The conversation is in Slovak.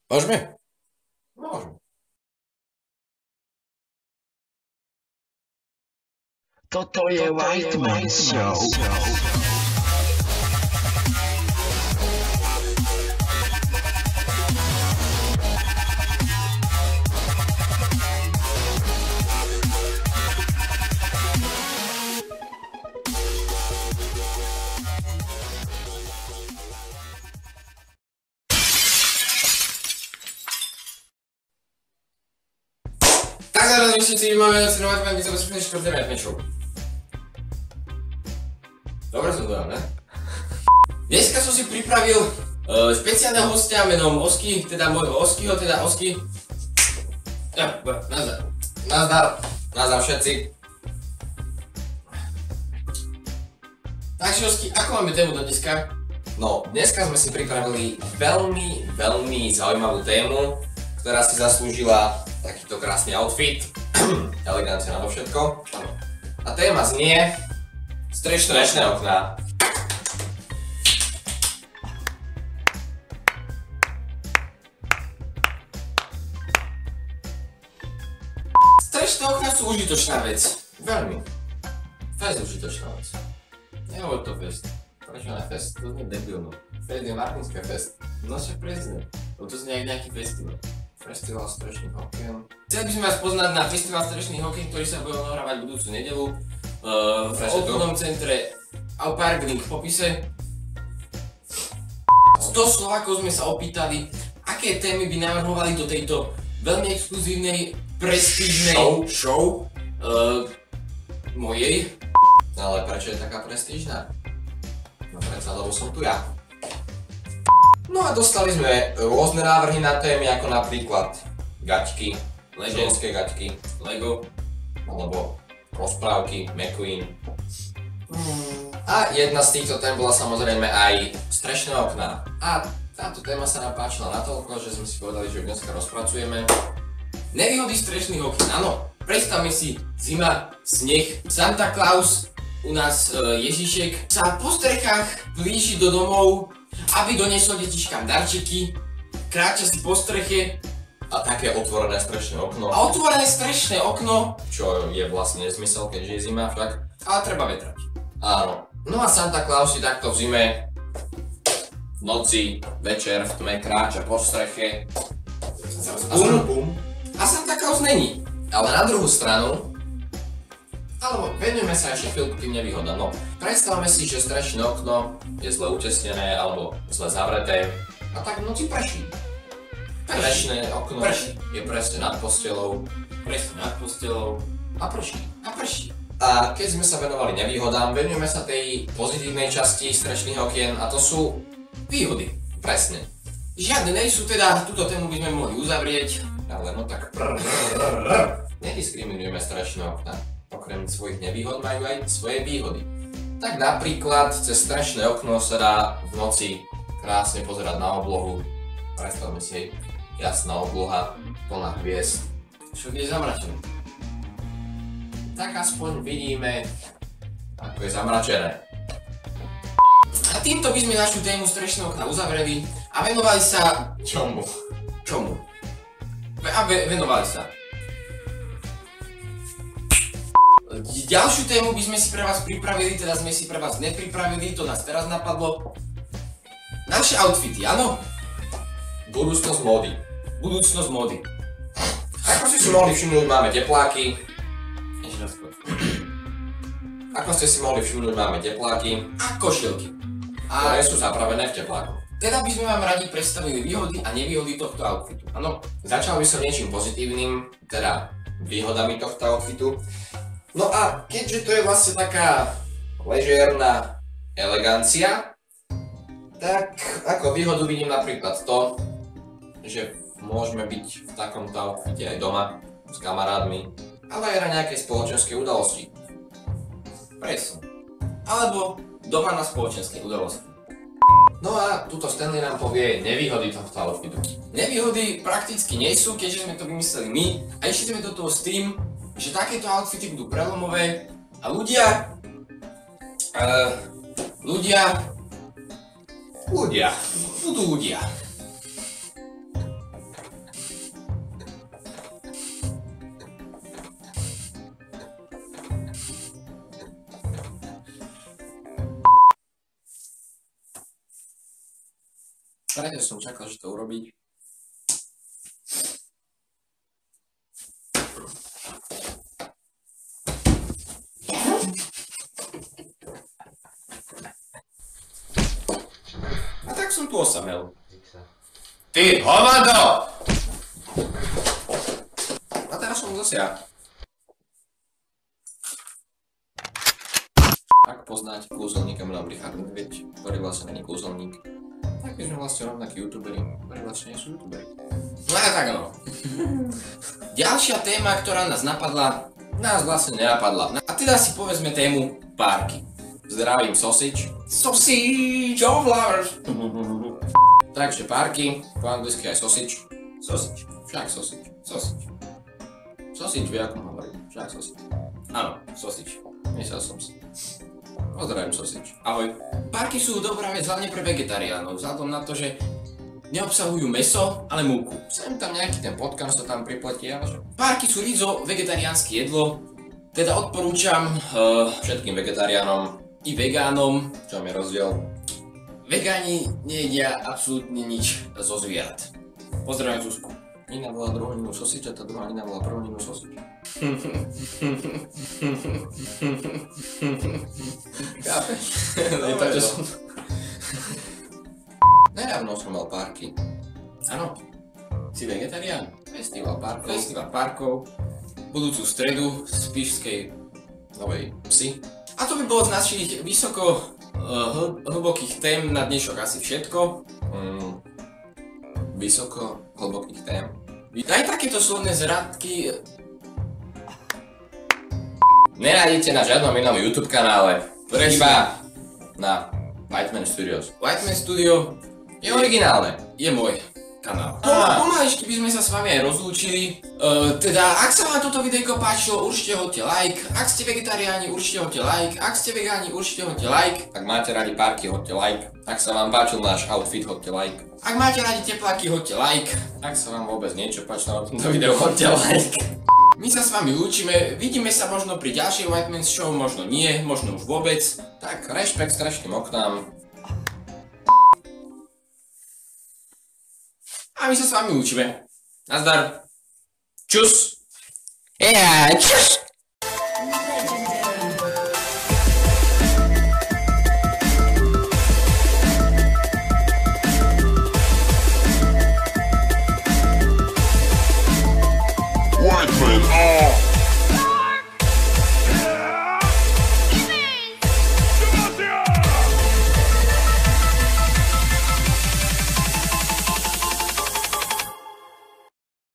Môžeme? Môžeme. Toto je White Man Show. Tak zaraz myslíte, že máme nacenovať vám více bezpečné čtvrté White Show. Dobre som dal, ne? Dneska som si pripravil špeciálneho hostia menom Osky, teda môjho Oskyho, teda Osky. Nazdar. Nazdar všetci. Takže Osky, ako máme tému do dneska? No, dneska sme si pripravili veľmi zaujímavú tému, ktorá si zaslúžila takýto krásny outfit, elegancia na to všetko. A téma znie strešné okná. Strešné okná sú užitočná vec. Veľmi. Fest užitočná vec. Nehovor to fest. Prečo na fest? To znie debilno. Fest je Martinské fest. No však prezident. To znie jak nejaký festival. Festival strešných okien. Chceli by sme vás poznať na festival strešných okien, ktorý sa bude odohrávať budúcu nedeľu v obchodnom centre Aupark, link v popise. 100 Slovákov sme sa opýtali, aké témy by navrhovali do tejto veľmi exkluzívnej, prestížnej show mojej. Ale prečo je taká prestížna? No predsa, lebo som tu ja. No a dostali sme rôzne návrhy na témy, ako napríklad gaťky, ženské gaťky, Lego, alebo rozprávky, McQueen. A jedna z týchto tém bola samozrejme aj strešné okná. A táto téma sa nám páčila natoľko, že sme si povedali, že ju dneska rozpracujeme. Nevýhody strešných okien, áno. Predstavme si zima, sneh, Santa Claus, u nás Ježišek sa po strechách blíži do domov, aby doniesol detičkám darčeky, kráča si po streche. A také otvorené strešné okno. A otvorené strešné okno, čo je vlastne nezmysel, keďže je zima však. Ale treba vetrať. Áno. No a Santa Claus si takto v zime, v noci, večer, v tme kráča po streche. A Santa Claus není. Ale na druhú stranu, alebo venujeme sa ešte chvíľku tým nevýhodám. No, predstavme si, že strešné okno je zle utesnené alebo zle zavreté a tak v noci prší. Strešné okno je presne nad posteľou, a prší. A keď sme sa venovali nevýhodám, venujeme sa tej pozitívnej časti strešných okien a to sú výhody. Presne. Žiadne nejsú, teda túto tému by sme mohli uzavrieť, ale no tak nediskriminujeme strešné okná. Okrem svojich nevýhod majú aj svoje výhody. Tak napríklad cez strešné okno sa dá v noci krásne pozerať na oblohu. Predstavme si, jasná obloha, plná hviezd. Však je zamračené. Tak aspoň vidíme, ako je zamračené. A týmto by sme našu tému strešné okna uzavreli a venovali sa... Čomu? Venovali sa. Ďalšiu tému by sme si pre vás pripravili, teda sme si pre vás nepripravili, to nás teraz napadlo. Naše outfity, áno? Budúcnosť módy. Ako ste si mohli všimnúť, máme tepláky. A košielky. Ktoré sú zapravené v teplákoch. Teda by sme vám radi predstavili výhody a nevýhody tohto outfitu. Áno, začal by som niečím pozitívnym, teda výhodami tohto outfitu. No a keďže to je vlastne taká ležérna elegancia, tak ako výhodu vidím napríklad to, že môžeme byť v takomto outfite aj doma s kamarádmi, ale aj na nejakej spoločenskej udalosti. Presne. Alebo doma na spoločenskej udalosti. No a tuto Stanley nám povie nevýhody tohto outfitu. Nevýhody prakticky nie sú, keďže sme to vymysleli my a išli sme do toho s tým, že takéto outfity budú prelomové a ľudia budú ľudia. Preto som čakal, že to urobí. A tak som tu osamel. Ty hovado! A teraz som zase ja. Ak poznáte kúzelníka menom Richard Medveď, ktorý vlastne není kúzelník, tak my sme vlastne rovnakí youtuberi, ktorí vlastne nie sú youtuberi. No a tak no. Ďalšia téma, ktorá nás napadla, nás vlastne nenapadla. A teda si povedzme tému párky. Zdravím Sausage. Sausage of lovers. Takže párky, po anglicky aj sausage. Sausage. Však sausage. Sausage. Sausage vie, ako hovorím. Však sausage. Áno, sausage. Myslel som si. Pozdravím Sausage. Ahoj. Párky sú dobrá vec hlavne pre vegetariánov, vzhľadom na to, že neobsahujú mäso, ale múku. Sem tam nejaký ten potkan sa tam pripletí, ale že... Párky sú rizo vegetariánske jedlo, teda odporúčam všetkým vegetariánom i vegánom, čo je rozdiel. Vegáni nejedia absolútne nič zo zvierat. Pozdravím Zuzku. Nina bola druhú Ninu Sausage a tá druhá Nina bola prvú Ninu Sausage. Chápeš? Nedávno som mal párky. Áno. Si vegetarián? Festival párkov. Budúcu stredu z Spišskej Novej Vsi. A to by bolo z našich vysoko hlbokých tém na dnešok asi všetko. Vysoko hlbokých tém. Aj takéto slovné zradky nenájdete na žiadnom inom YouTube kanále. Iba na Whiteman Studios. Whiteman Studio je originálne. Je môj kanál. Pomaličky by sme sa s vami aj rozlúčili. Teda, ak sa vám toto videjko páčilo, určite hoďte like. Ak ste vegetariáni, určite hoďte like. Ak ste vegáni, určite hoďte like. Ak máte radi párky, hoďte like. Ak sa vám páčil náš outfit, hoďte like. Ak máte radi tepláky, hoďte like. Ak sa vám vôbec niečo páčilo na tomto videu, hoďte like. My sa s vami lúčime, vidíme sa možno pri ďalšej Whiteman's Show, možno nie, možno už vôbec. Tak, rešpekt strašným oknám. A my sa s vami lúčime. Nazdar. Čus. Čus. Whiteman,